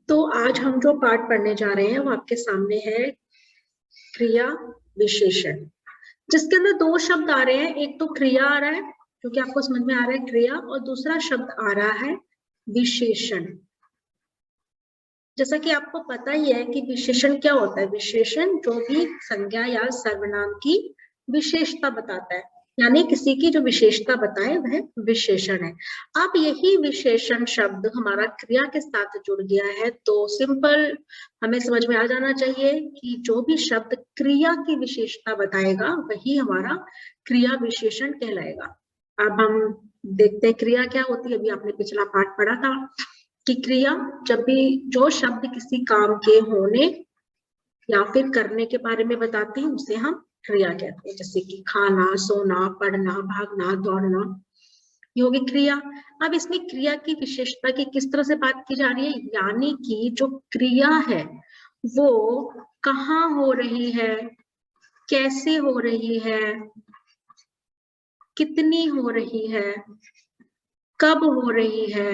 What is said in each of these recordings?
तो आज हम जो पाठ पढ़ने जा रहे हैं वो आपके सामने है क्रिया विशेषण, जिसके अंदर दो शब्द आ रहे हैं। एक तो क्रिया आ रहा है जो कि आपको समझ में आ रहा है क्रिया, और दूसरा शब्द आ रहा है विशेषण। जैसा कि आपको पता ही है कि विशेषण क्या होता है। विशेषण जो भी संज्ञा या सर्वनाम की विशेषता बताता है, यानी किसी की जो विशेषता बताए वह विशेषण है। अब यही विशेषण शब्द हमारा क्रिया के साथ जुड़ गया है, तो सिंपल हमें समझ में आ जाना चाहिए कि जो भी शब्द क्रिया की विशेषता बताएगा वही हमारा क्रिया विशेषण कहलाएगा। अब हम देखते हैं क्रिया क्या होती है। अभी आपने पिछला पाठ पढ़ा था कि क्रिया जब भी जो शब्द किसी काम के होने या फिर करने के बारे में बताते हैं उसे हम क्रिया कहते हैं। जैसे कि खाना, सोना, पढ़ना, भागना, दौड़ना, ये होगी क्रिया। अब इसमें क्रिया की विशेषता की किस तरह से बात की जा रही है, यानी कि जो क्रिया है वो कहाँ हो रही है, कैसे हो रही है, कितनी हो रही है, कब हो रही है,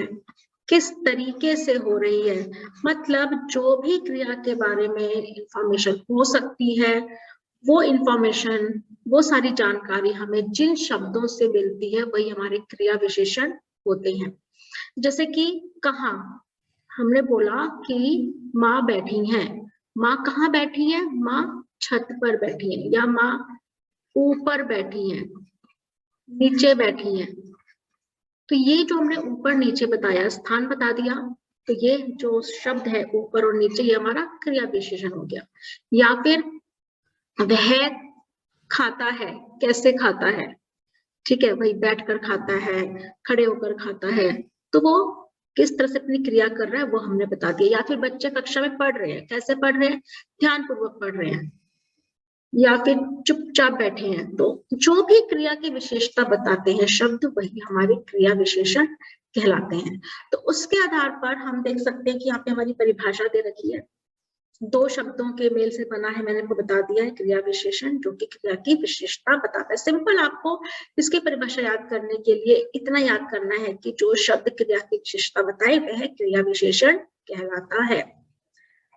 किस तरीके से हो रही है। मतलब जो भी क्रिया के बारे में इंफॉर्मेशन हो सकती है, वो इंफॉर्मेशन, वो सारी जानकारी हमें जिन शब्दों से मिलती है वही हमारे क्रिया विशेषण होते हैं। जैसे कि कहाँ, हमने बोला कि माँ बैठी है। माँ कहाँ बैठी है? माँ छत पर बैठी है, या माँ ऊपर बैठी है, नीचे बैठी है। तो ये जो हमने ऊपर नीचे बताया, स्थान बता दिया, तो ये जो शब्द है ऊपर और नीचे, ये हमारा क्रिया विशेषण हो गया। या फिर वह खाता है, कैसे खाता है, ठीक है, वही बैठकर खाता है, खड़े होकर खाता है, तो वो किस तरह से अपनी क्रिया कर रहा है वो हमने बता दिया। या फिर बच्चे कक्षा में पढ़ रहे हैं, कैसे पढ़ रहे हैं, ध्यान पूर्वक पढ़ रहे हैं, या फिर चुपचाप बैठे हैं। तो जो भी क्रिया की विशेषता बताते हैं शब्द वही हमारे क्रिया विशेषण कहलाते हैं। तो उसके आधार पर हम देख सकते हैं कि यहाँ पे हमारी परिभाषा दे रखी है, दो शब्दों के मेल से बना है। मैंने आपको बता दिया है क्रिया विशेषण, जो कि क्रिया की विशेषता बताता है। सिंपल आपको इसकी परिभाषा याद करने के लिए इतना याद करना है कि जो शब्द क्रिया की विशेषता बताए वह क्रिया विशेषण कहलाता है।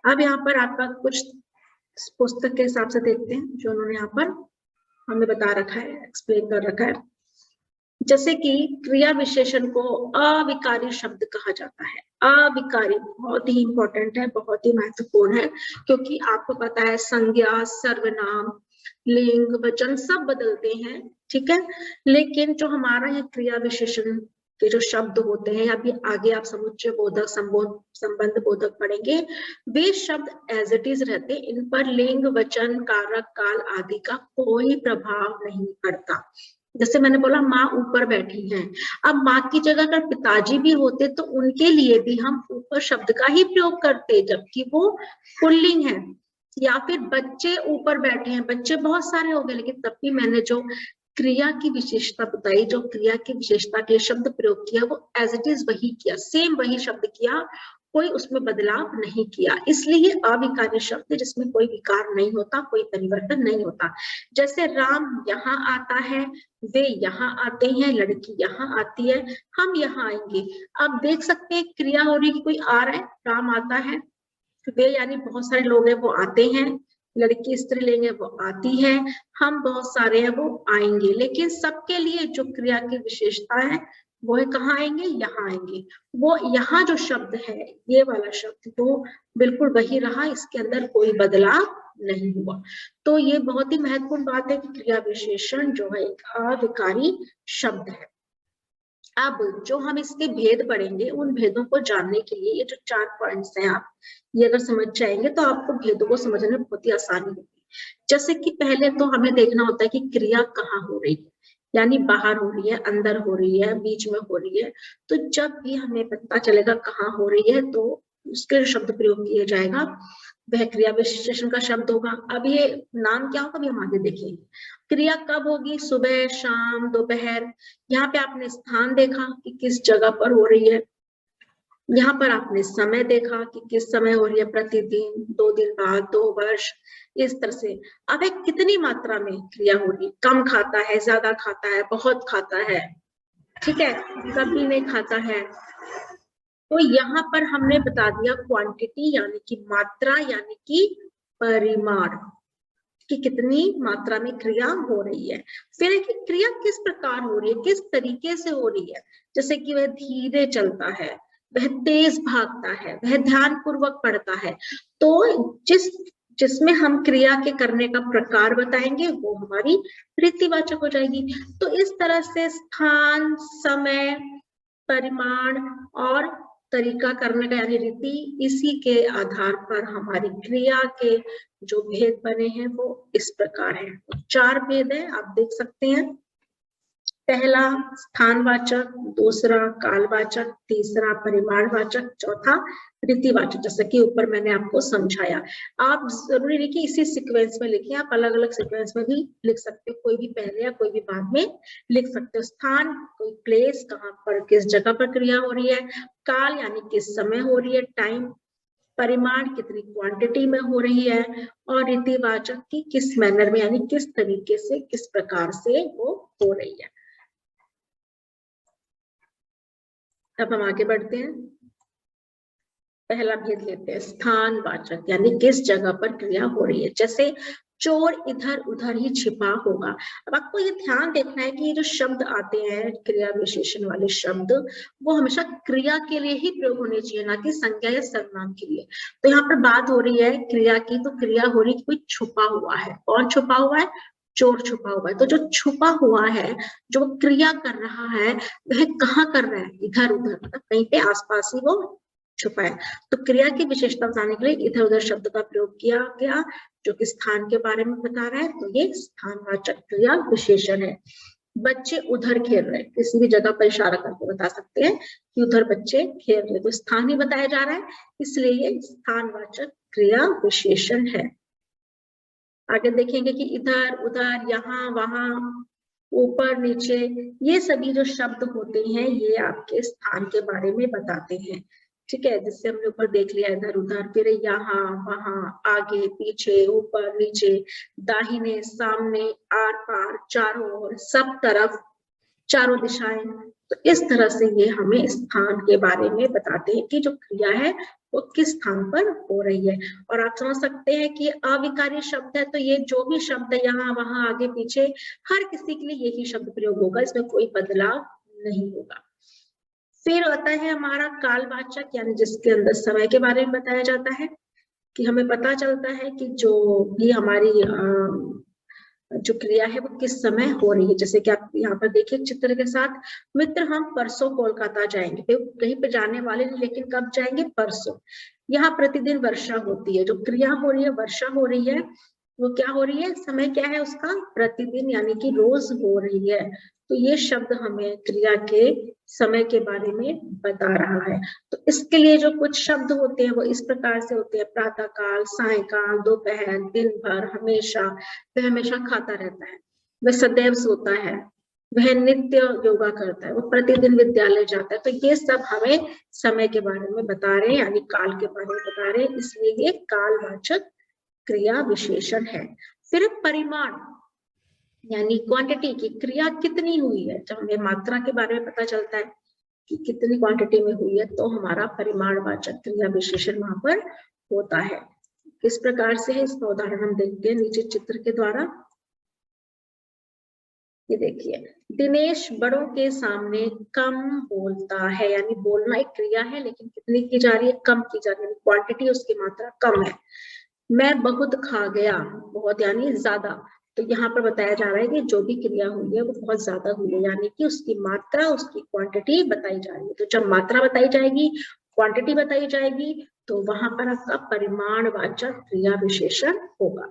अब यहाँ पर आपका कुछ पुस्तक के हिसाब से देखते हैं जो उन्होंने यहाँ पर हमें बता रखा है, एक्सप्लेन कर रखा है। जैसे कि क्रिया विशेषण को अविकारी शब्द कहा जाता है। अविकारी बहुत ही इंपॉर्टेंट है, बहुत ही महत्वपूर्ण है, क्योंकि आपको पता है संज्ञा, सर्वनाम, लिंग, वचन सब बदलते हैं, ठीक है, लेकिन जो हमारा ये क्रिया विशेषण के जो शब्द होते हैं, या फिर आगे आप समुच्चय बोधक, संबंध बोधक पढ़ेंगे, वे शब्द एज इट इज रहते हैं। इन पर लिंग, वचन, कारक, काल आदि का कोई प्रभाव नहीं पड़ता। जैसे मैंने बोला माँ ऊपर बैठी है, अब माँ की जगह अगर पिताजी भी होते तो उनके लिए भी हम ऊपर शब्द का ही प्रयोग करते, जबकि वो पुल्लिंग है। या फिर बच्चे ऊपर बैठे हैं, बच्चे बहुत सारे हो गए, लेकिन तब भी मैंने जो क्रिया की विशेषता बताई, जो क्रिया की विशेषता के शब्द प्रयोग किया, वो एज इट इज वही किया, सेम वही शब्द किया, कोई उसमें बदलाव नहीं किया। इसलिए अविकारी शब्द जिसमें कोई विकार नहीं होता, कोई परिवर्तन नहीं होता। जैसे राम यहाँ आता है, वे यहाँ आते हैं, लड़की यहाँ आती है, हम यहाँ आएंगे। अब देख सकते हैं क्रिया हो रही है कि कोई आ रहा है, राम आता है, वे यानी बहुत सारे लोग हैं वो आते हैं, लड़की स्त्रीलिंग है वो आती है, हम बहुत सारे हैं वो आएंगे। लेकिन सबके लिए जो क्रिया की विशेषता है वो है कहाँ आएंगे, यहाँ आएंगे। वो यहाँ जो शब्द है, ये वाला शब्द, वो बिल्कुल वही रहा, इसके अंदर कोई बदलाव नहीं हुआ। तो ये बहुत ही महत्वपूर्ण बात है कि क्रिया विशेषण जो है एक अविकारी शब्द है। अब जो हम इसके भेद पढ़ेंगे, उन भेदों को जानने के लिए ये जो 4 पॉइंट्स हैं, आप ये अगर समझ जाएंगे तो आपको भेदों को समझने में बहुत ही आसानी होगी। जैसे कि पहले तो हमें देखना होता है कि क्रिया कहाँ हो रही है, यानी बाहर हो रही है, अंदर हो रही है, बीच में हो रही है। तो जब भी हमें पता चलेगा कहाँ हो रही है तो उसके शब्द प्रयोग किया जाएगा, वह क्रिया विशेषण का शब्द होगा। अब ये नाम क्या होगा अभी हम आगे देखेंगे। क्रिया कब होगी, सुबह, शाम, दोपहर। यहाँ पे आपने स्थान देखा कि किस जगह पर हो रही है, यहाँ पर आपने समय देखा कि किस समय हो रही है, प्रतिदिन, 2 दिन बाद, 2 वर्ष, इस तरह से। अब एक कितनी मात्रा में क्रिया हो रही है, कम खाता है, ज्यादा खाता है, बहुत खाता है, ठीक है, कभी नहीं खाता है। तो यहाँ पर हमने बता दिया क्वांटिटी यानी कि मात्रा यानी कि परिमाण कि कितनी मात्रा में क्रिया हो रही है। फिर कि क्रिया किस प्रकार हो रही है, किस तरीके से हो रही है, जैसे कि वह धीरे चलता है, वह तेज भागता है, वह ध्यान पूर्वक पढ़ता है। तो जिसमें हम क्रिया के करने का प्रकार बताएंगे वो हमारी रीतिवाचक हो जाएगी। तो इस तरह से स्थान, समय, परिमाण और तरीका करने का यानी रीति, इसी के आधार पर हमारी क्रिया के जो भेद बने हैं वो इस प्रकार है। 4 भेद है, आप देख सकते हैं। पहला स्थानवाचक, दूसरा कालवाचक, तीसरा परिमाणवाचक, चौथा रीतिवाचक, जैसे कि ऊपर मैंने आपको समझाया। आप जरूरी नहीं कि इसी सीक्वेंस में लिखिए, आप अलग अलग सीक्वेंस में भी लिख सकते हो, कोई भी पहले या कोई भी बाद में लिख सकते हो। स्थान कोई प्लेस, कहाँ पर किस जगह पर क्रिया हो रही है। काल यानी किस समय हो रही है, टाइम। परिमाण कितनी क्वांटिटी में हो रही है। और रीतिवाचक की किस मैनर में यानी किस तरीके से, किस प्रकार से वो हो रही है। अब हम आगे बढ़ते हैं। पहला भेद लेते हैं, स्थानवाचक यानी किस जगह पर क्रिया हो रही है। जैसे चोर इधर उधर ही छिपा होगा। अब आपको ये ध्यान देखना है कि ये जो शब्द आते हैं क्रिया विशेषण वाले शब्द, वो हमेशा क्रिया के लिए ही प्रयोग होने चाहिए, ना कि संज्ञा या सर्वनाम के लिए। तो यहाँ पर बात हो रही है क्रिया की, तो क्रिया हो रही है कोई छुपा हुआ है। कौन छुपा हुआ है? चोर छुपा हुआ है। तो जो छुपा हुआ है, जो क्रिया कर रहा है, वह कहाँ कर रहा है? इधर उधर, मतलब कहीं पे आसपास ही वो छुपा है। तो क्रिया की विशेषता बताने के लिए इधर उधर शब्द का प्रयोग किया गया, जो कि स्थान के बारे में बता रहा है। तो ये स्थानवाचक क्रिया विशेषण है। बच्चे उधर खेल रहे हैं, किसी भी जगह पर इशारा करके बता सकते हैं कि उधर बच्चे खेल रहे, तो स्थान ही बताया जा रहा है, इसलिए ये स्थानवाचक क्रिया विशेषण है। आगे देखेंगे कि इधर उधर, यहाँ वहां, ऊपर नीचे, ये सभी जो शब्द होते हैं ये आपके स्थान के बारे में बताते हैं। ठीक है, जिससे हमने ऊपर देख लिया इधर उधर, फिर यहाँ वहां, आगे पीछे, ऊपर नीचे, दाहिने सामने, आर पार, चारों ओर, सब तरफ, चारों दिशाएं। तो इस तरह से ये हमें स्थान के बारे में बताते हैं कि जो क्रिया है वो किस स्थान पर हो रही है। और आप समझ सकते हैं कि अविकारी शब्द है, तो ये जो भी शब्द है यहाँ वहां आगे पीछे, हर किसी के लिए यही शब्द प्रयोग होगा, इसमें कोई बदलाव नहीं होगा। फिर आता है हमारा कालवाचक, यानी जिसके अंदर समय के बारे में बताया जाता है, कि हमें पता चलता है कि जो भी हमारी जो क्रिया है वो किस समय हो रही है। जैसे कि आप यहाँ पर देखिए चित्र के साथ, मित्र हम परसों कोलकाता जाएंगे, कहीं पे जाने वाले नहीं, लेकिन कब जाएंगे? परसों। यहाँ प्रतिदिन वर्षा होती है, जो क्रिया हो रही है वर्षा हो रही है, वो क्या हो रही है? समय क्या है उसका? प्रतिदिन, यानी कि रोज हो रही है। तो ये शब्द हमें क्रिया के समय के बारे में बता रहा है। तो इसके लिए जो कुछ शब्द होते हैं वो इस प्रकार से होते हैं, प्रातः काल, सायकाल, दोपहर, दिन भर, हमेशा। वह हमेशा खाता रहता है, वह सदैव सोता है, वह नित्य योगा करता है, वो प्रतिदिन विद्यालय जाता है। तो ये सब हमें समय के बारे में बता रहे हैं, यानी काल के बारे में बता रहे हैं, इसलिए ये कालवाचक क्रिया विशेषण है। फिर परिमाण यानी क्वांटिटी, की क्रिया कितनी हुई है। जब हमें मात्रा के बारे में पता चलता है कि कितनी क्वांटिटी में हुई है, तो हमारा परिमाणवाचक क्रिया विशेषण वहां पर होता है। किस प्रकार से है इसका उदाहरण हम देखते हैं नीचे चित्र के द्वारा। ये देखिए, दिनेश बड़ों के सामने कम बोलता है, यानी बोलना एक क्रिया है, लेकिन कितनी की जा रही है? कम की जा रही है, क्वांटिटी उसकी मात्रा कम है। मैं बहुत खा गया, बहुत यानी ज्यादा। तो यहाँ पर बताया जा रहा है कि जो भी क्रिया हुई है वो बहुत ज्यादा हुई है, यानी कि उसकी मात्रा, उसकी क्वांटिटी बताई जा रही है। तो जब मात्रा बताई जाएगी, क्वांटिटी बताई जाएगी, तो वहां पर आपका परिमाणवाचक क्रिया विशेषण होगा।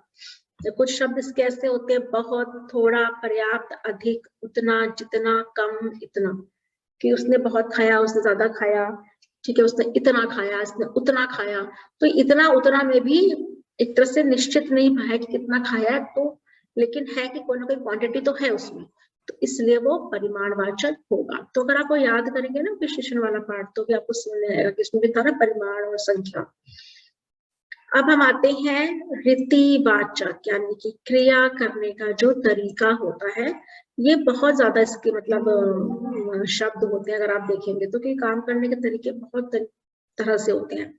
तो कुछ शब्द इसके ऐसे होते हैं, बहुत, थोड़ा, पर्याप्त, अधिक, उतना, जितना, कम, इतना। कि उसने बहुत खाया, उसने ज्यादा खाया, ठीक है, उसने इतना खाया, इसने उतना खाया। तो इतना उतना में भी एक तरह से निश्चित नहीं है कि कितना खाया है, तो लेकिन है कि कोई ना कोई क्वांटिटी तो है उसमें, तो इसलिए वो परिमाणवाचक होगा। तो अगर आप वो याद करेंगे ना विशेषण वाला पार्ट, तो भी आपको समझ में आएगा कि इसमें भी था ना परिमाण और संख्या। अब हम आते हैं रीतिवाचक, यानी कि क्रिया करने का जो तरीका होता है, ये बहुत ज्यादा इसके मतलब शब्द होते हैं, अगर आप देखेंगे तो कि काम करने के तरीके बहुत तरह से होते हैं।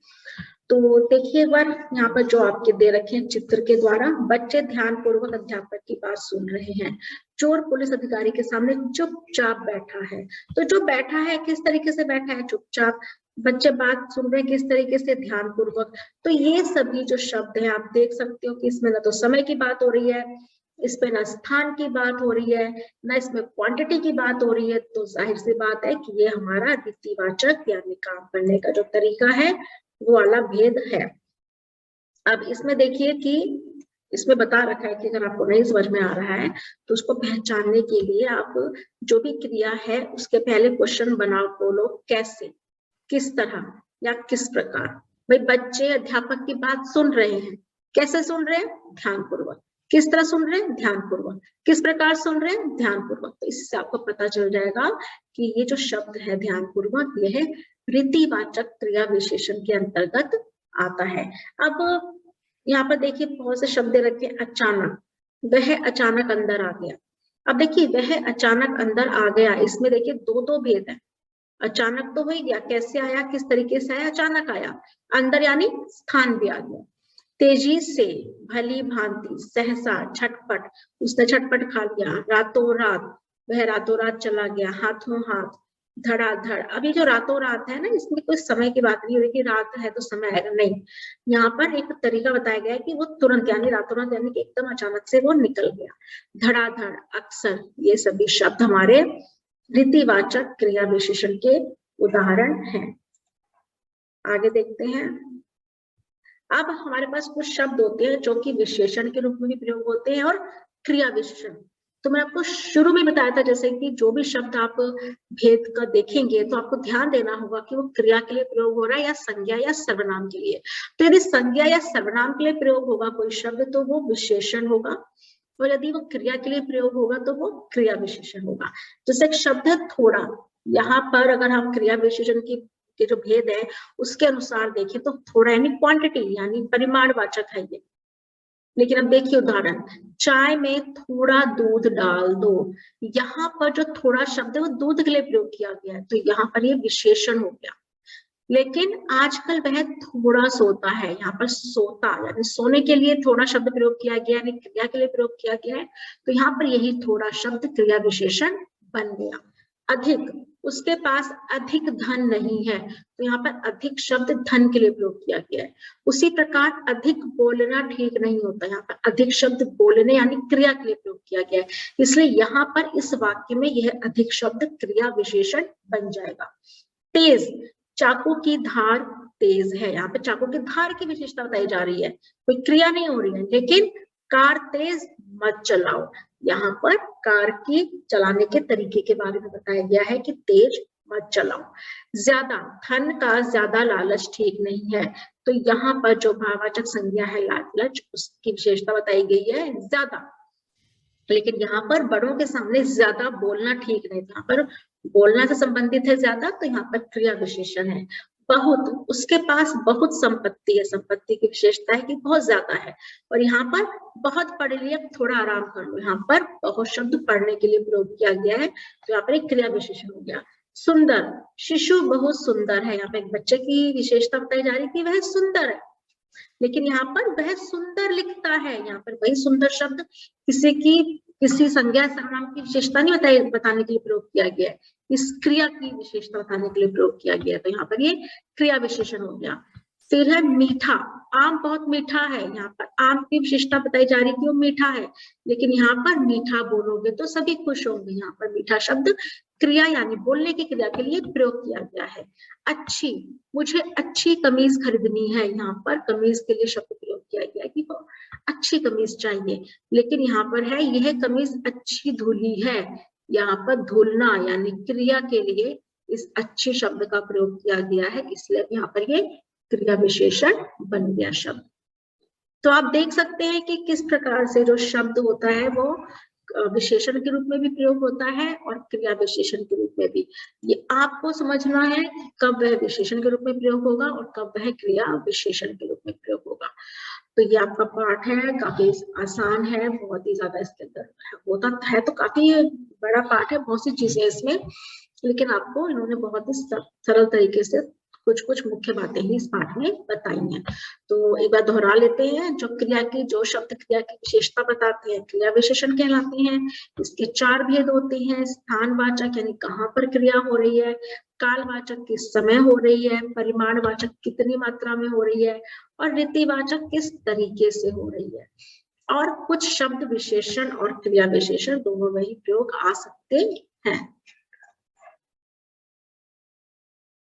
तो देखिए एक बार यहाँ पर जो आपके दे रखे हैं चित्र के द्वारा, बच्चे ध्यान पूर्वक अध्यापक की बात सुन रहे हैं। चोर पुलिस अधिकारी के सामने चुपचाप बैठा है। तो जो बैठा है किस तरीके से बैठा है? चुपचाप। बच्चे बात सुन रहे हैं किस तरीके से? ध्यान पूर्वक। तो ये सभी जो शब्द हैं आप देख सकते हो कि इसमें ना तो समय की बात हो रही है, इसमें ना स्थान की बात हो रही है, ना इसमें क्वांटिटी की बात हो रही है। तो जाहिर सी बात है कि ये हमारा रीतिवाचक यानी काम करने का जो तरीका है वो वाला भेद है। अब इसमें देखिए कि इसमें बता रखा है कि अगर आपको नहीं समझ में आ रहा है तो उसको पहचानने के लिए आप जो भी क्रिया है उसके पहले क्वेश्चन बनाओ, बोलो कैसे, किस तरह या किस प्रकार। भाई बच्चे अध्यापक की बात सुन रहे हैं, कैसे सुन रहे हैं? ध्यानपूर्वक। किस तरह सुन रहे हैं? ध्यानपूर्वक। किस प्रकार सुन रहे हैं? ध्यानपूर्वक। तो इससे आपको पता चल जाएगा कि ये जो शब्द है ध्यानपूर्वक, यह रीतिवाचक क्रिया विशेषण के अंतर्गत आता है। अब यहाँ पर देखिए बहुत से शब्द रखे, अचानक, वह अचानक अंदर आ गया। अब देखिए वह अचानक अंदर आ गया, इसमें देखिए दो दो भेद है। अचानक तो हो ही गया, कैसे आया, किस तरीके से आया? अचानक आया। अंदर यानी स्थान भी आ गया। तेजी से, भली भांति, सहसा, झटपट, उसने झटपट खा लिया। रातों रात, वह रातों रात चला गया। हाथों हाथ, धड़ाधड़। अभी जो रातों रात है ना, इसमें कोई समय की बात नहीं हो रही कि रात है तो समय आएगा, नहीं। यहाँ पर एक तरीका बताया गया है कि वो तुरंत यानी रातों रात यानी कि एकदम अचानक से वो निकल गया। धड़ाधड़, अक्सर, ये सभी शब्द हमारे रीतिवाचक क्रिया विशेषण के उदाहरण हैं। आगे देखते हैं। अब हमारे पास कुछ शब्द होते हैं जो कि विशेषण के रूप में भी प्रयोग होते हैं और क्रिया विशेषण। तो मैं आपको शुरू में बताया था जैसे कि जो भी शब्द आप भेद का देखेंगे तो आपको ध्यान देना होगा कि वो क्रिया के लिए प्रयोग हो रहा है या संज्ञा या सर्वनाम के लिए। तो यदि संज्ञा या सर्वनाम के लिए प्रयोग होगा कोई शब्द तो वो विशेषण होगा, और यदि वो क्रिया के लिए प्रयोग होगा तो वो क्रिया विशेषण होगा। जैसे एक शब्द है थोड़ा, यहाँ पर अगर हम क्रिया विशेषण की के जो भेद है उसके अनुसार देखें तो थोड़ा यानी क्वांटिटी यानी परिमाणवाचक है ये। लेकिन अब देखिए उदाहरण, चाय में थोड़ा दूध डाल दो। यहाँ पर जो थोड़ा शब्द है वो दूध के लिए प्रयोग किया गया है, तो यहाँ पर ये विशेषण हो गया। लेकिन आजकल वह थोड़ा सोता है, यहाँ पर सोता यानी सोने के लिए थोड़ा शब्द प्रयोग किया गया यानी क्रिया के लिए प्रयोग किया गया है, तो यहाँ पर यही थोड़ा शब्द क्रिया विशेषण बन गया। अधिक, उसके पास अधिक धन नहीं है, तो यहाँ पर अधिक शब्द धन के लिए प्रयोग किया गया है। उसी प्रकार अधिक बोलना ठीक नहीं होता, यहाँ पर अधिक शब्द बोलने यानी क्रिया के लिए प्रयोग किया गया है, इसलिए यहाँ पर इस वाक्य में यह अधिक शब्द क्रिया विशेषण बन जाएगा। तेज, चाकू की धार तेज है, यहाँ पे चाकू की धार की विशेषता बताई जा रही है, कोई क्रिया नहीं हो रही है। लेकिन कार तेज मत चलाओ, यहाँ पर कार की चलाने के तरीके के बारे में बताया गया है कि तेज मत चलाओ। ज्यादा, धन का ज्यादा लालच ठीक नहीं है, तो यहाँ पर जो भाववाचक संज्ञा है लालच, उसकी विशेषता बताई गई है ज्यादा। लेकिन यहाँ पर बड़ों के सामने ज्यादा बोलना ठीक नहीं, यहाँ पर बोलना से संबंधित है ज्यादा, तो यहाँ पर क्रिया विशेषण है। बहुत, उसके पास बहुत संपत्ति है, संपत्ति की विशेषता है कि बहुत ज्यादा है। और यहाँ पर बहुत पढ़ लिया थोड़ा आराम कर लो, यहाँ पर बहुत शब्द पढ़ने के लिए प्रयोग किया गया है, तो यहाँ पर एक क्रिया विशेषण हो गया। सुंदर, शिशु बहुत सुंदर है, यहाँ पे एक बच्चे की विशेषता बताई जा रही है कि वह सुंदर है, लेकिन यहाँ पर वह सुंदर लिखता है, यहाँ पर वही सुंदर शब्द किसी संज्ञा सर्वनाम की विशेषता नहीं बताने के लिए प्रयोग किया गया है, इस क्रिया की विशेषता बताने के लिए प्रयोग किया गया है, तो यहाँ पर ये क्रिया विशेषण हो गया। फिर है मीठा, आम बहुत मीठा है, यहाँ पर आम की विशेषता बताई जा रही है कि वो मीठा है, लेकिन यहाँ पर मीठा बोलोगे तो सभी खुश होंगे, यहाँ पर मीठा शब्द क्रिया यानी बोलने की क्रिया के लिए प्रयोग किया गया है। अच्छी, मुझे अच्छी कमीज खरीदनी है, यहाँ पर कमीज के लिए शब्द प्रयोग किया गया है कि अच्छी कमीज चाहिए, लेकिन यहाँ पर है यह कमीज अच्छी धुली है, यहाँ पर धुलना यानी क्रिया के लिए इस अच्छे शब्द का प्रयोग किया गया है, इसलिए यहाँ पर ये क्रिया विशेषण बन गया शब्द। तो आप देख सकते हैं कि किस प्रकार से जो शब्द होता है वो विशेषण के रूप में भी प्रयोग होता है और क्रिया विशेषण के रूप में भी। ये आपको समझना है कि कब वह विशेषण के रूप में प्रयोग होगा और कब वह क्रिया विशेषण के रूप में प्रयोग होगा। तो ये आपका पाठ है, काफी आसान है, बहुत ही ज्यादा इसके अंदर होता है, तो काफी बड़ा पाठ है, बहुत सी चीजें इसमें, लेकिन आपको इन्होंने बहुत ही सरल तरीके से कुछ कुछ मुख्य बातें ही इस पाठ में बताई हैं। तो एक बार दोहरा लेते हैं। जो क्रिया की, जो शब्द क्रिया की विशेषता बताते हैं, क्रिया विशेषण कहलाते हैं। इसके 4 भेद होते हैं। स्थानवाचक यानी कहाँ पर क्रिया हो रही है, कालवाचक किस समय हो रही है, परिमाणवाचक कितनी मात्रा में हो रही है, और रीतिवाचक किस तरीके से हो रही है। और कुछ शब्द विशेषण और क्रिया विशेषण दोनों में ही प्रयोग आ सकते हैं।